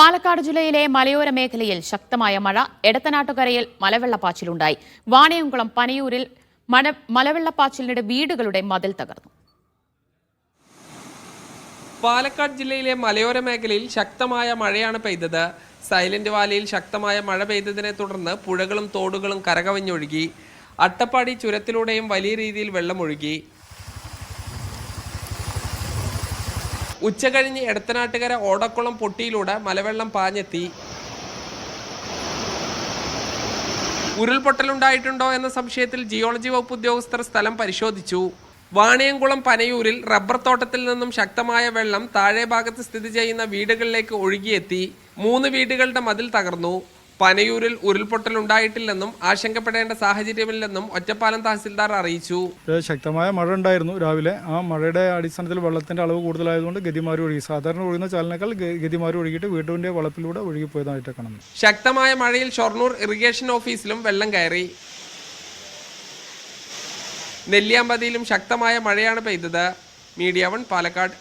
പാലക്കാട് ജില്ലയിലെ മലയോര മേഖലയിൽ ശക്തമായ മഴ. എടത്തനാട്ടുകരയിൽ മലവെള്ളപ്പാച്ചിലുണ്ടായി. വാണിയംകുളം പനയൂരിൽ മലവെള്ളപ്പാച്ചിലിനിടെ വീടുകളുടെ മതിൽ തകർന്നു. പാലക്കാട് ജില്ലയിലെ മലയോര മേഖലയിൽ ശക്തമായ മഴയാണ് പെയ്തത്. സൈലന്റ് വാലിയിൽ ശക്തമായ മഴ പെയ്തതിനെ തുടർന്ന് പുഴകളും തോടുകളും കരകവിഞ്ഞൊഴുകി. അട്ടപ്പാടി ചുരത്തിലൂടെയും വലിയ രീതിയിൽ വെള്ളമൊഴുകി. ഉച്ചകഴിഞ്ഞ് എടത്തനാട്ടുകര ഓടക്കുളം പൊട്ടിയിലൂടെ മലവെള്ളം പാഞ്ഞെത്തി. ഉരുൾപൊട്ടലുണ്ടായിട്ടുണ്ടോ എന്ന സംശയത്തിൽ ജിയോളജി വകുപ്പ് ഉദ്യോഗസ്ഥർ സ്ഥലം പരിശോധിച്ചു. വാണിയംകുളം പനയൂരിൽ റബ്ബർ തോട്ടത്തിൽ നിന്നും ശക്തമായ വെള്ളം താഴെ ഭാഗത്ത് സ്ഥിതി ചെയ്യുന്ന വീടുകളിലേക്ക് ഒഴുകിയെത്തി. 3 വീടുകളുടെ മതിൽ തകർന്നു. പനയൂരിൽ ഉരുൾപൊട്ടലുണ്ടായിട്ടില്ലെന്നും ആശങ്കപ്പെടേണ്ട സാഹചര്യമില്ലെന്നും ഒറ്റപ്പാലം തഹസിൽദാർ അറിയിച്ചു. ശക്തമായ മഴ ഉണ്ടായിരുന്നു രാവിലെ. ആ മഴയുടെ അടിസ്ഥാനത്തിൽ വെള്ളത്തിന്റെ അളവ് കൂടുതലായതുകൊണ്ട് ഗതിമാരി ഒഴുകി. സാധാരണ ഒഴുകുന്ന ചാലിനേക്കാൾ ഗതിമാരി ഒഴുകിയിട്ട് വീടിന്റെ വളപ്പിലൂടെ ഒഴുകിപ്പോയതായിട്ട് കാണുന്നു. ശക്തമായ മഴയിൽ ഷൊർണൂർ ഇറിഗേഷൻ ഓഫീസിലും വെള്ളം കയറി. നെല്ലിയാമ്പതിയിലും ശക്തമായ മഴയാണ് പെയ്തത്. മീഡിയ 1 പാലക്കാട്.